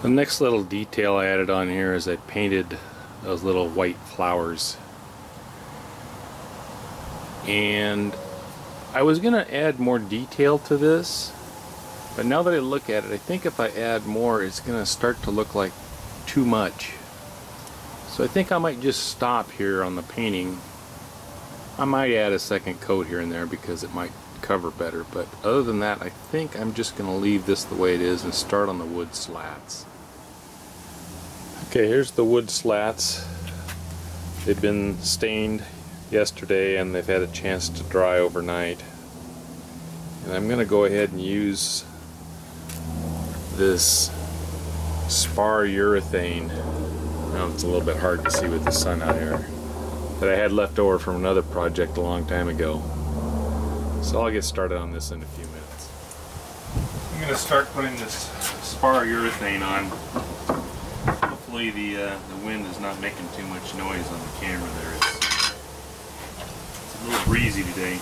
The next little detail I added on here is I painted those little white flowers. And I was going to add more detail to this, but now that I look at it, I think if I add more, it's going to start to look like too much. So I think I might just stop here on the painting. I might add a second coat here and there because it might cover better, but other than that, I think I'm just going to leave this the way it is and start on the wood slats. Okay, here's the wood slats. They've been stained yesterday and they've had a chance to dry overnight. And I'm going to go ahead and use this spar urethane. Now it's a little bit hard to see with the sun out here, that I had left over from another project a long time ago. So I'll get started on this in a few minutes. I'm going to start putting this spar urethane on. Hopefully the wind is not making too much noise on the camera there. It's a little breezy today.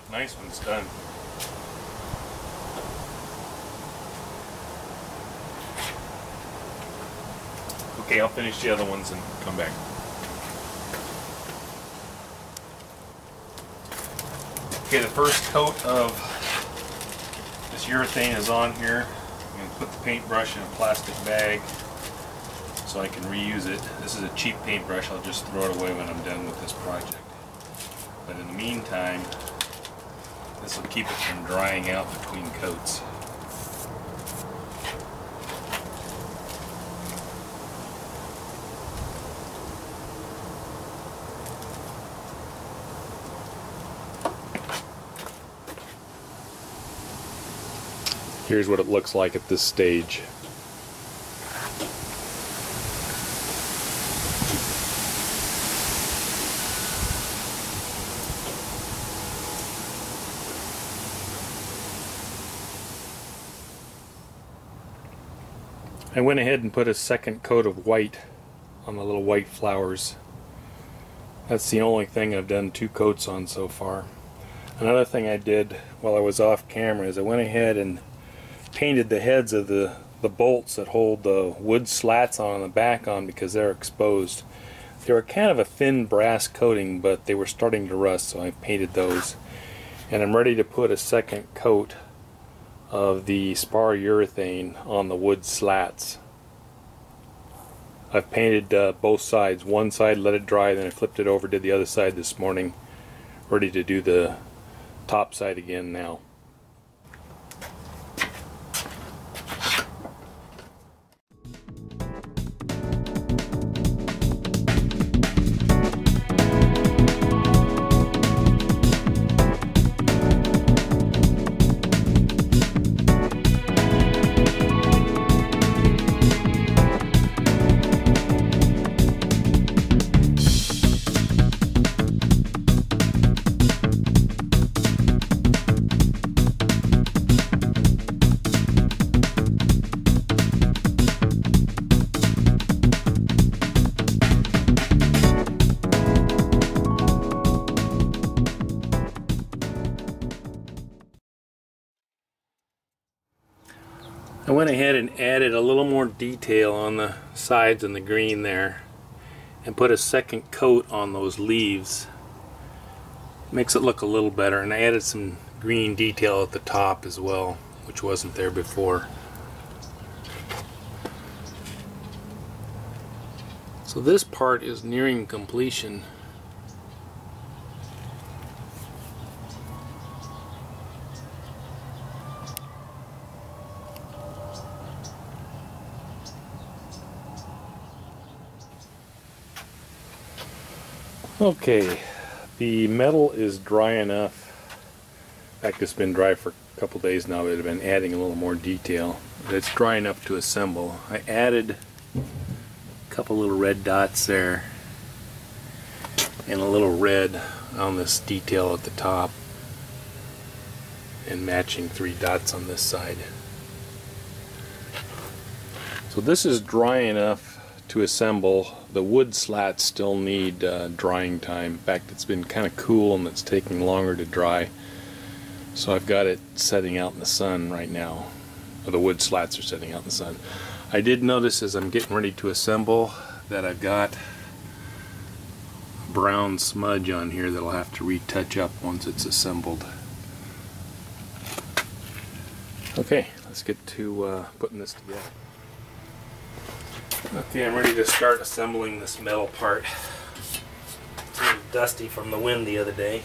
Nice when it's done. Okay, I'll finish the other ones and come back. Okay, the first coat of this urethane is on here. I'm going to put the paintbrush in a plastic bag so I can reuse it. This is a cheap paintbrush. I'll just throw it away when I'm done with this project. But in the meantime, this will keep it from drying out between coats. Here's what it looks like at this stage. I went ahead and put a second coat of white on the little white flowers. That's the only thing I've done 2 coats on so far. Another thing I did while I was off camera is I went ahead and painted the heads of the bolts that hold the wood slats on the back on because they're exposed. They were kind of a thin brass coating, but they were starting to rust, so I painted those. And I'm ready to put a second coat of the spar urethane on the wood slats. I've painted both sides. One side, let it dry, then I flipped it over, did the other side this morning. Ready to do the top side again now. I went ahead and added a little more detail on the sides and the green there and put a second coat on those leaves. Makes it look a little better, and I added some green detail at the top as well, which wasn't there before. So this part is nearing completion. Okay, the metal is dry enough In fact, it's been dry for a couple days now, but I've been adding a little more detail. But it's dry enough to assemble. I added a couple little red dots there and a little red on this detail at the top, and matching 3 dots on this side. So this is dry enough to assemble. The wood slats still need drying time. In fact, it's been kind of cool and it's taking longer to dry. So I've got it setting out in the sun right now. Or the wood slats are setting out in the sun. I did notice as I'm getting ready to assemble that I've got brown smudge on here that I'll have to retouch up once it's assembled. Okay, let's get to putting this together. Okay, I'm ready to start assembling this metal part. It's a little dusty from the wind the other day.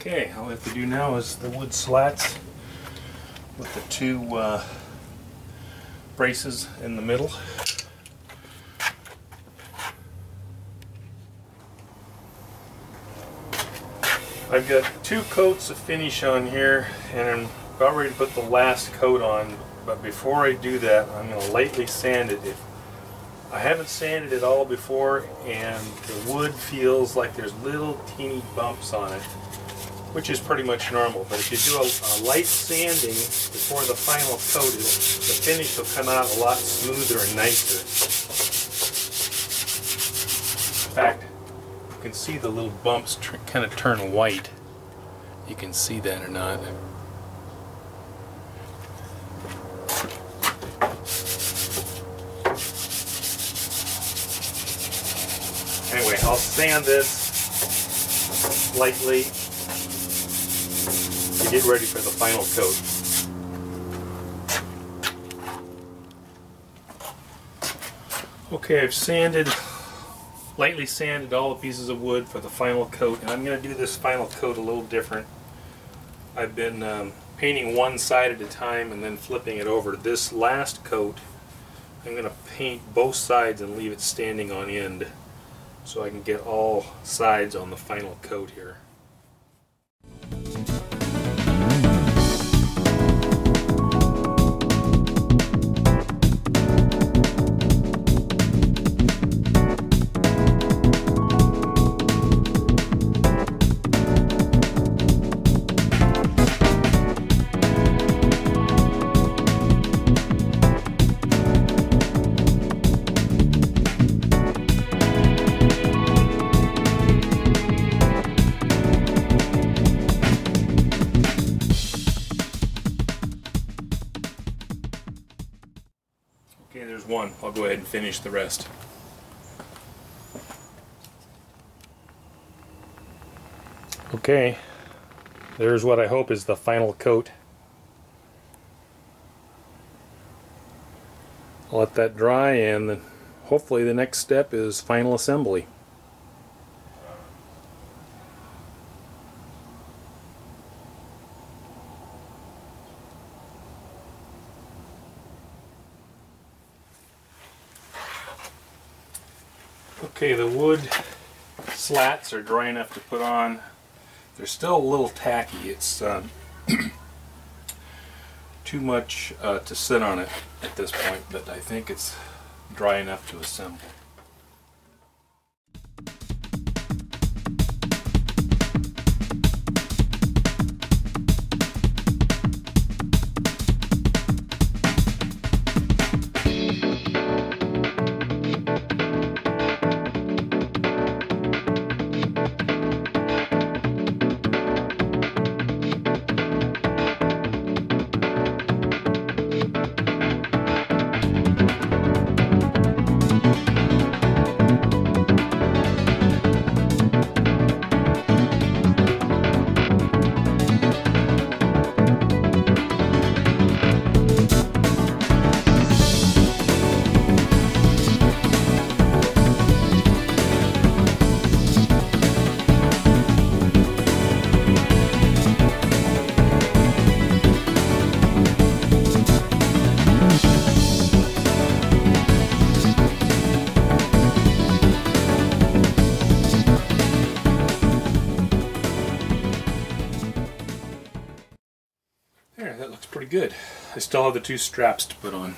Okay, all we have to do now is the wood slats with the 2 braces in the middle. I've got 2 coats of finish on here and I'm about ready to put the last coat on, but before I do that I'm going to lightly sand it. I haven't sanded it all before and the wood feels like there's little teeny bumps on it, which is pretty much normal. But if you do a light sanding before the final coat, the finish will come out a lot smoother and nicer. In fact, you can see the little bumps kind of turn white. You can see that or not. Anyway, I'll sand this lightly to get ready for the final coat. Okay, I've lightly sanded all the pieces of wood for the final coat, and I'm going to do this final coat a little different. I've been painting one side at a time and then flipping it over. This last coat, I'm going to paint both sides and leave it standing on end so I can get all sides on the final coat here. Okay, there's one. I'll go ahead and finish the rest. Okay, there's what I hope is the final coat. I'll let that dry, and then hopefully the next step is final assembly. Okay, the wood slats are dry enough to put on. They're still a little tacky. It's too much to sit on it at this point, but I think it's dry enough to assemble. pretty good. I still have the two straps to put on.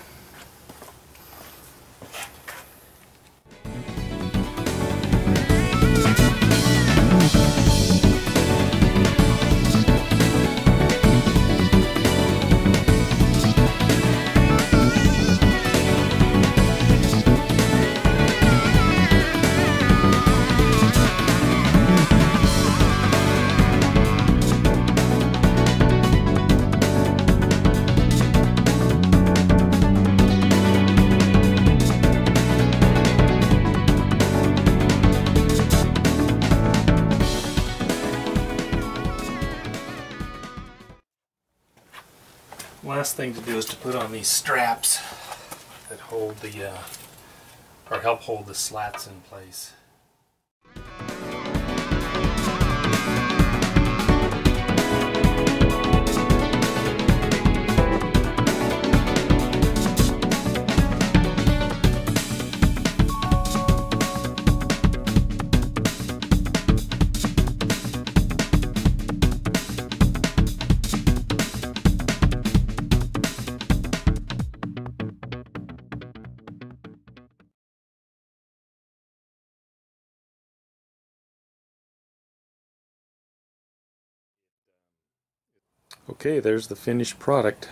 Last thing to do is to put on these straps that hold the, or help hold the slats in place. Okay, there's the finished product.